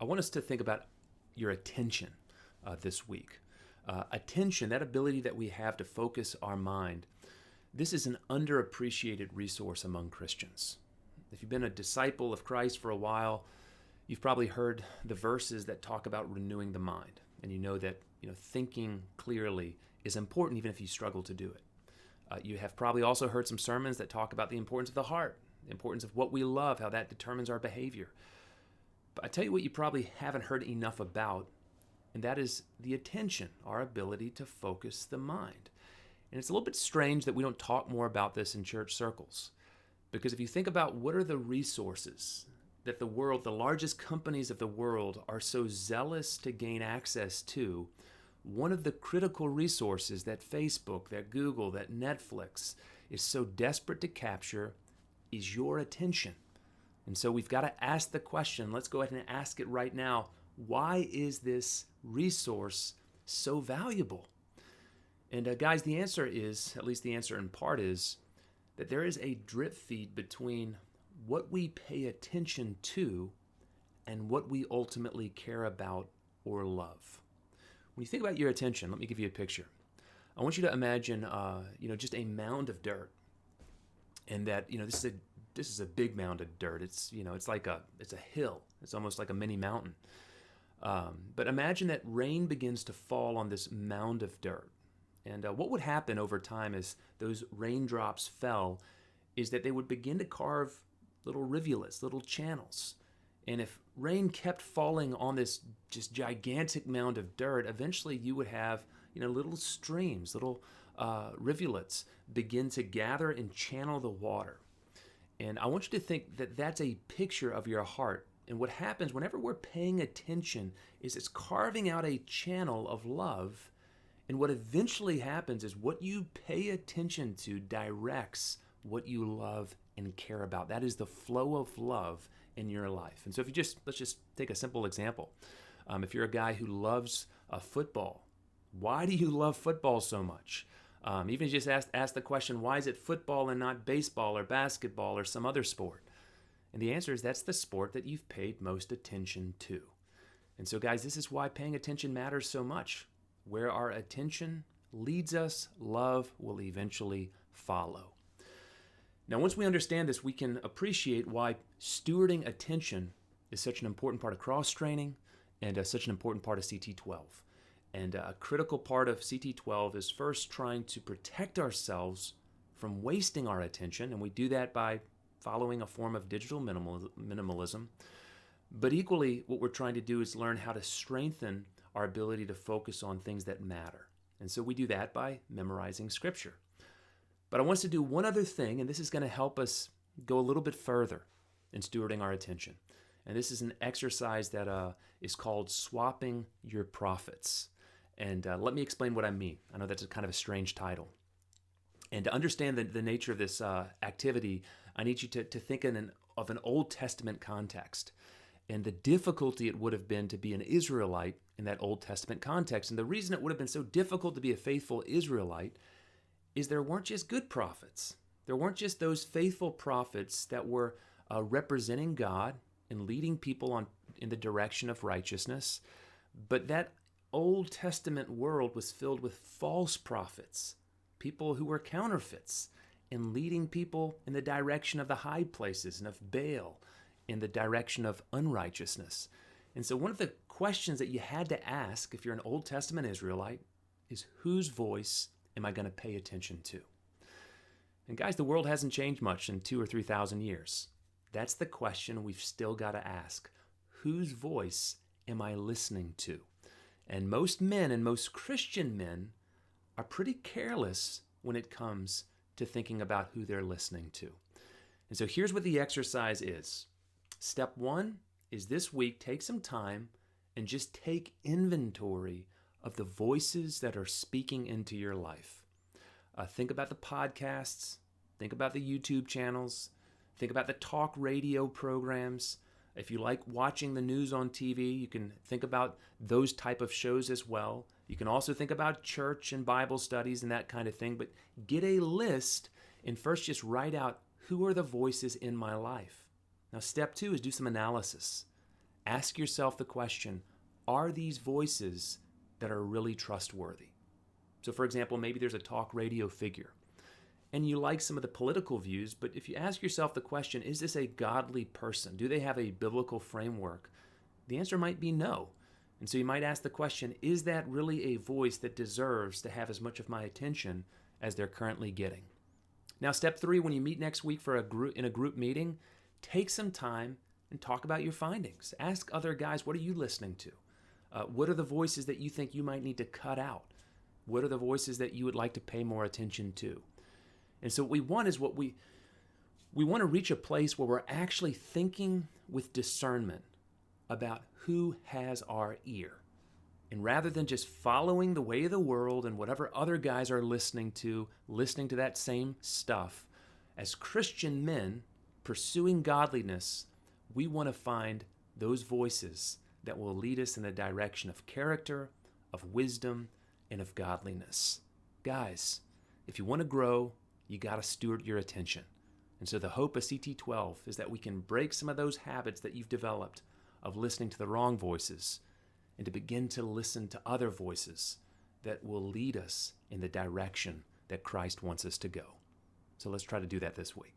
I want us to think about your attention this week. Attention, that ability that we have to focus our mind, this is an underappreciated resource among Christians. If you've been a disciple of Christ for a while, you've probably heard the verses that talk about renewing the mind. And you know that thinking clearly is important even if you struggle to do it. You have probably also heard some sermons that talk about the importance of the heart, the importance of what we love, how that determines our behavior. But I tell you what you probably haven't heard enough about, and that is the attention, our ability to focus the mind. And it's a little bit strange that we don't talk more about this in church circles. Because if you think about what are the resources that the largest companies of the world are so zealous to gain access to, one of the critical resources that Facebook, that Google, that Netflix is so desperate to capture is your attention. And so we've got to ask the question, let's go ahead and ask it right now, why is this resource so valuable? And guys, the answer is, at least the answer in part is, that there is a drip feed between what we pay attention to and what we ultimately care about or love. When you think about your attention, let me give you a picture. I want you to imagine, just a mound of dirt, and that this is a big mound of dirt. It's it's a hill. It's almost like a mini mountain. But imagine that rain begins to fall on this mound of dirt. And what would happen over time as those raindrops fell is that they would begin to carve little rivulets, little channels. And if rain kept falling on this just gigantic mound of dirt, eventually you would have little streams, little rivulets begin to gather and channel the water. And I want you to think that that's a picture of your heart. And what happens whenever we're paying attention is it's carving out a channel of love. And what eventually happens is what you pay attention to directs what you love and care about. That is the flow of love in your life. And so let's just take a simple example. If you're a guy who loves football, why do you love football so much? Even if you just ask the question, why is it football and not baseball or basketball or some other sport? And the answer is that's the sport that you've paid most attention to. And so guys, this is why paying attention matters so much. Where our attention leads us, love will eventually follow. Now, once we understand this, we can appreciate why stewarding attention is such an important part of cross-training and such an important part of CT12. And a critical part of CT12 is first trying to protect ourselves from wasting our attention, and we do that by following a form of digital minimalism. But equally, what we're trying to do is learn how to strengthen our ability to focus on things that matter. And so we do that by memorizing Scripture. But I want us to do one other thing, and this is going to help us go a little bit further in stewarding our attention. And this is an exercise that is called swapping your prophets. And let me explain what I mean. I know that's a kind of a strange title. And to understand the nature of this activity, I need you to think of an Old Testament context and the difficulty it would have been to be an Israelite in that Old Testament context. And the reason it would have been so difficult to be a faithful Israelite is there weren't just good prophets. There weren't just those faithful prophets that were representing God and leading people in the direction of righteousness, but that Old Testament world was filled with false prophets, people who were counterfeits, and leading people in the direction of the high places and of Baal, in the direction of unrighteousness. And so one of the questions that you had to ask if you're an Old Testament Israelite is, whose voice am I going to pay attention to? And guys, the world hasn't changed much in 2,000 or 3,000 years. That's the question we've still got to ask. Whose voice am I listening to? And most men and most Christian men are pretty careless when it comes to thinking about who they're listening to. And so here's what the exercise is. Step one is this week, take some time and just take inventory of the voices that are speaking into your life. Think about the podcasts, think about the YouTube channels, think about the talk radio programs. If you like watching the news on TV, you can think about those type of shows as well. You can also think about church and Bible studies and that kind of thing, but get a list and first just write out, who are the voices in my life? Now, step two is do some analysis. Ask yourself the question, are these voices that are really trustworthy? So for example, maybe there's a talk radio figure and you like some of the political views, but if you ask yourself the question, is this a godly person? Do they have a biblical framework? The answer might be no. And so you might ask the question, is that really a voice that deserves to have as much of my attention as they're currently getting? Now, step 3, when you meet next week in a group meeting, take some time and talk about your findings. Ask other guys, what are you listening to? What are the voices that you think you might need to cut out? What are the voices that you would like to pay more attention to? And so what we want is we want to reach a place where we're actually thinking with discernment about who has our ear. And rather than just following the way of the world and whatever other guys are listening to that same stuff, as Christian men pursuing godliness, we want to find those voices that will lead us in the direction of character, of wisdom, and of godliness. Guys, if you want to grow, you got to steward your attention. And so the hope of CT12 is that we can break some of those habits that you've developed of listening to the wrong voices and to begin to listen to other voices that will lead us in the direction that Christ wants us to go. So let's try to do that this week.